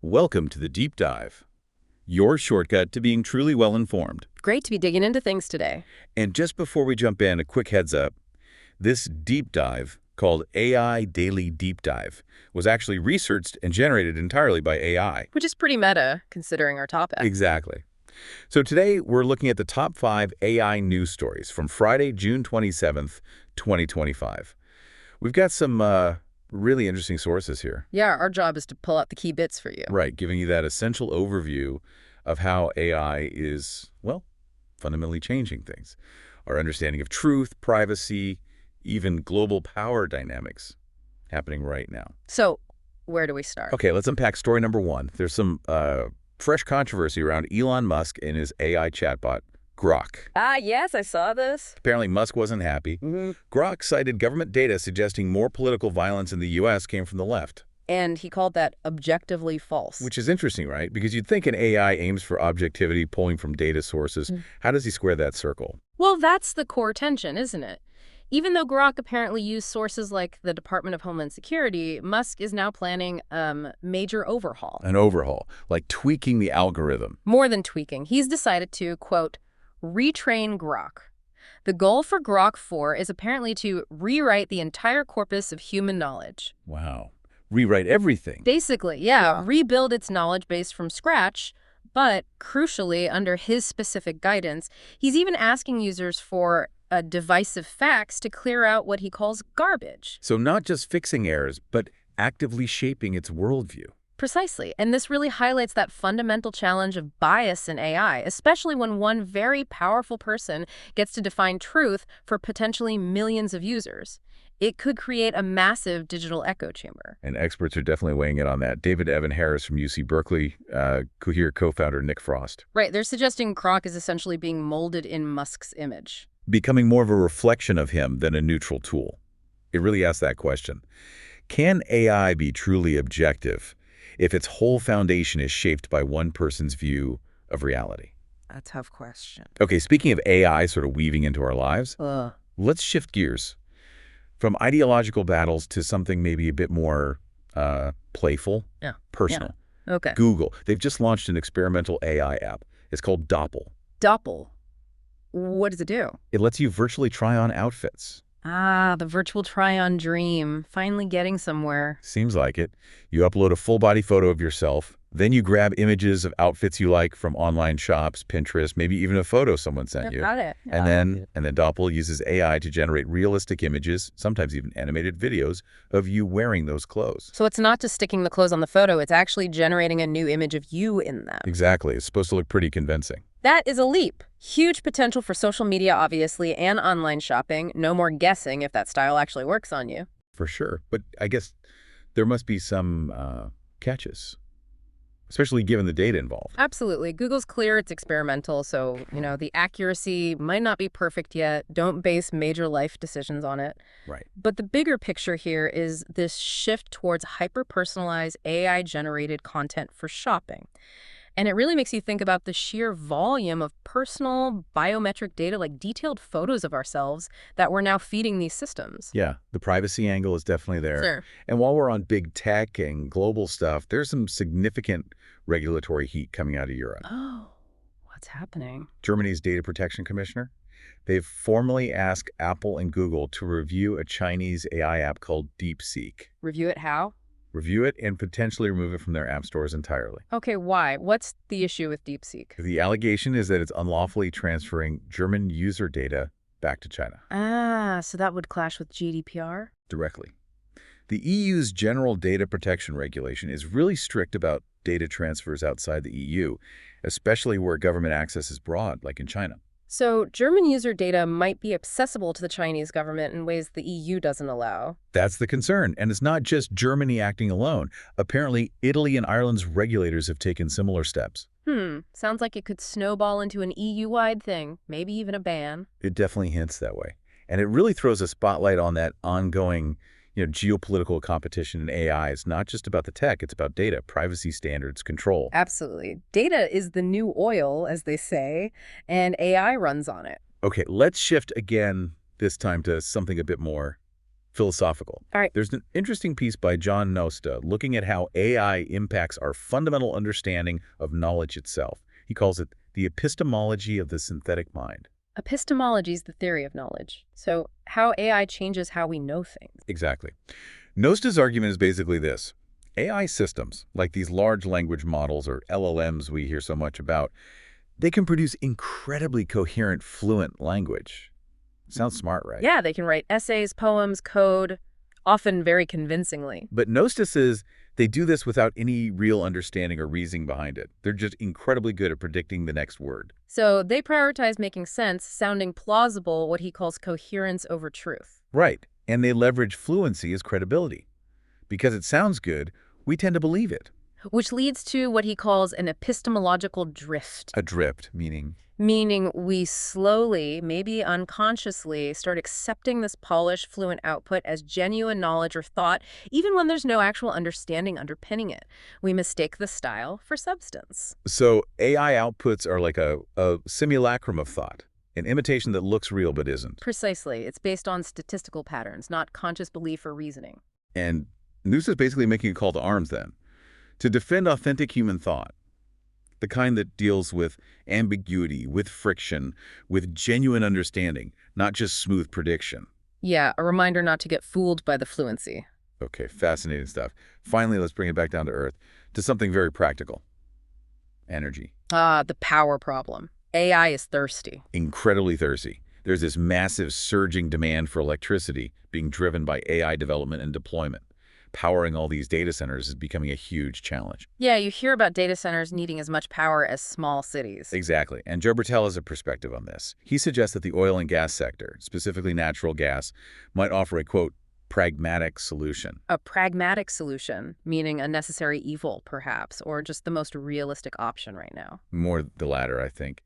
Welcome to the Deep Dive, your shortcut to being truly well-informed. Great to be digging into things today. And just before we jump in, a quick heads up. This deep dive, called AI Daily Deep Dive, was actually researched and generated entirely by AI. Which is pretty meta, considering our topic. Exactly. So today, we're looking at the top 5 AI news stories from Friday, June 27th, 2025. We've got some really interesting sources here. Yeah, our job is to pull out the key bits for you. Right, giving you that essential overview of how AI is, well, fundamentally changing things. Our understanding of truth, privacy, even global power dynamics happening right now. So, where do we start? Okay, let's unpack story number 1. There's some fresh controversy around Elon Musk and his AI chatbot, Grok. Ah, yes, I saw this. Apparently, Musk wasn't happy. Grok cited government data suggesting more political violence in the U.S. came from the left. And he called that objectively false. Which is interesting, right? Because you'd think an AI aims for objectivity, pulling from data sources. How does he square that circle? Well, that's the core tension, isn't it? Even though Grok apparently used sources like the Department of Homeland Security, Musk is now planning a major overhaul. An overhaul, like tweaking the algorithm. More than tweaking. He's decided to, quote, retrain Grok. The goal for Grok 4 is apparently to rewrite the entire corpus of human knowledge. Wow. Rewrite everything. Basically, yeah, rebuild its knowledge base from scratch, but crucially, under his specific guidance, he's even asking users for divisive facts to clear out what he calls garbage. So not just fixing errors, but actively shaping its worldview. Precisely, and this really highlights that fundamental challenge of bias in AI, especially when one very powerful person gets to define truth for potentially millions of users. It could create a massive digital echo chamber. And experts are definitely weighing in on that. David Evan Harris from UC Berkeley, Cohere co-founder Nick Frost. Right, they're suggesting Grok is essentially being molded in Musk's image. Becoming more of a reflection of him than a neutral tool. It really asks that question. Can AI be truly objective if its whole foundation is shaped by one person's view of reality? A tough question. Okay, speaking of AI sort of weaving into our lives, let's shift gears. From ideological battles to something maybe a bit more playful, personal. Yeah. Okay. Google, they've just launched an experimental AI app. It's called Doppl. Doppl. What does it do? It lets you virtually try on outfits. Ah, the virtual try-on dream. Finally getting somewhere. Seems like it. You upload a full-body photo of yourself. Then you grab images of outfits you like from online shops, Pinterest, maybe even a photo someone sent you. Got it. And then Doppl uses AI to generate realistic images, sometimes even animated videos, of you wearing those clothes. So it's not just sticking the clothes on the photo, it's actually generating a new image of you in them. Exactly. It's supposed to look pretty convincing. That is a leap. Huge potential for social media, obviously, and online shopping. No more guessing if that style actually works on you. For sure. But I guess there must be some catches, especially given the data involved. Absolutely. Google's clear it's experimental, so, the accuracy might not be perfect yet. Don't base major life decisions on it. Right. But the bigger picture here is this shift towards hyper-personalized AI-generated content for shopping. And it really makes you think about the sheer volume of personal biometric data, like detailed photos of ourselves, that we're now feeding these systems. Yeah, the privacy angle is definitely there. Sure. And while we're on big tech and global stuff, there's some significant regulatory heat coming out of Europe. Oh, what's happening? Germany's data protection commissioner, they've formally asked Apple and Google to review a Chinese AI app called DeepSeek. Review it how? Review it and potentially remove it from their app stores entirely. Okay, why? What's the issue with DeepSeek? The allegation is that it's unlawfully transferring German user data back to China. Ah, so that would clash with GDPR? Directly. The EU's General Data Protection Regulation is really strict about data transfers outside the EU, especially where government access is broad, like in China. So German user data might be accessible to the Chinese government in ways the EU doesn't allow. That's the concern. And it's not just Germany acting alone. Apparently, Italy and Ireland's regulators have taken similar steps. Sounds like it could snowball into an EU-wide thing, maybe even a ban. It definitely hints that way. And it really throws a spotlight on that ongoing geopolitical competition in AI. It's not just about the tech, it's about data, privacy standards, control. Absolutely. Data is the new oil, as they say, and AI runs on it. Okay, let's shift again, this time to something a bit more philosophical. All right. There's an interesting piece by John Nosta looking at how AI impacts our fundamental understanding of knowledge itself. He calls it the epistemology of the synthetic mind. Epistemology is the theory of knowledge. So how AI changes how we know things. Exactly. Nosta's argument is basically this. AI systems, like these large language models or LLMs we hear so much about, they can produce incredibly coherent, fluent language. Sounds smart, right? Yeah, they can write essays, poems, code, often very convincingly. But Nosta says they do this without any real understanding or reasoning behind it. They're just incredibly good at predicting the next word. So they prioritize making sense, sounding plausible, what he calls coherence over truth. Right. And they leverage fluency as credibility. Because it sounds good, we tend to believe it. Which leads to what he calls an epistemological drift. A drift, meaning? Meaning we slowly, maybe unconsciously, start accepting this polished, fluent output as genuine knowledge or thought, even when there's no actual understanding underpinning it. We mistake the style for substance. So AI outputs are like a simulacrum of thought, an imitation that looks real but isn't. Precisely. It's based on statistical patterns, not conscious belief or reasoning. And Noose is basically making a call to arms then, to defend authentic human thought, the kind that deals with ambiguity, with friction, with genuine understanding, not just smooth prediction. Yeah, a reminder not to get fooled by the fluency. Okay, fascinating stuff. Finally, let's bring it back down to earth, to something very practical. Energy. Ah, the power problem. AI is thirsty. Incredibly thirsty. There's this massive surging demand for electricity being driven by AI development and deployment. Powering all these data centers is becoming a huge challenge. Yeah, you hear about data centers needing as much power as small cities. Exactly. And Joe Bertel has a perspective on this. He suggests that the oil and gas sector, specifically natural gas, might offer a, quote, pragmatic solution. A pragmatic solution, meaning a necessary evil, perhaps, or just the most realistic option right now. More the latter, I think.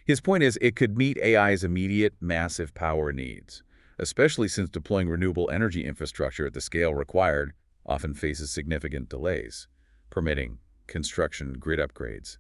His point is it could meet AI's immediate, massive power needs, especially since deploying renewable energy infrastructure at the scale required often faces significant delays, permitting construction grid upgrades.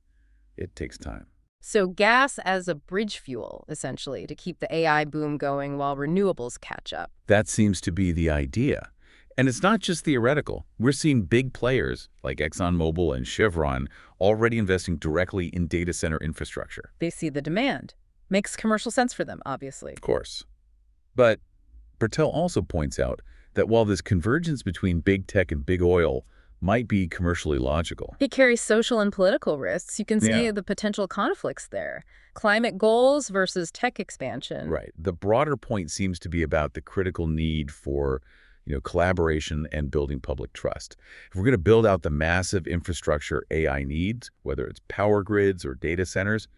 It takes time. So gas as a bridge fuel, essentially, to keep the AI boom going while renewables catch up. That seems to be the idea. And it's not just theoretical. We're seeing big players like ExxonMobil and Chevron already investing directly in data center infrastructure. They see the demand. Makes commercial sense for them, obviously. Of course. But Bertel also points out that while this convergence between big tech and big oil might be commercially logical, It carries social and political risks. You can see the potential conflicts there. Climate goals versus tech expansion. right, the broader point seems to be about the critical need for collaboration and building public trust. If we're going to build out the massive infrastructure AI needs, whether it's power grids or data centers,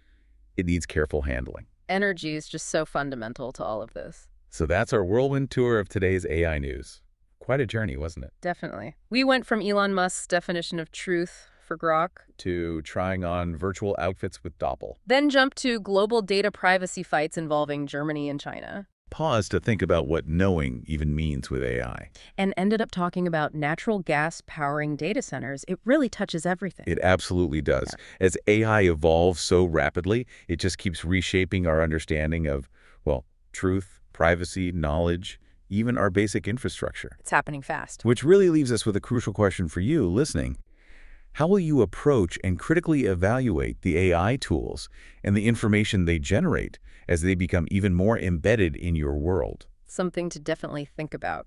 it needs careful handling. Energy is just so fundamental to all of this. So that's our whirlwind tour of today's AI news. Quite a journey, wasn't it? Definitely. We went from Elon Musk's definition of truth for Grok, To trying on virtual outfits with Doppl. then jumped to global data privacy fights involving Germany and China, Pause to think about what knowing even means with AI. and ended up talking about natural gas powering data centers. It really touches everything. It absolutely does. As AI evolves so rapidly, it just keeps reshaping our understanding of, well, truth, privacy, knowledge, even our basic infrastructure. It's happening fast. Which really leaves us with a crucial question for you listening. How will you approach and critically evaluate the AI tools and the information they generate as they become even more embedded in your world? Something to definitely think about.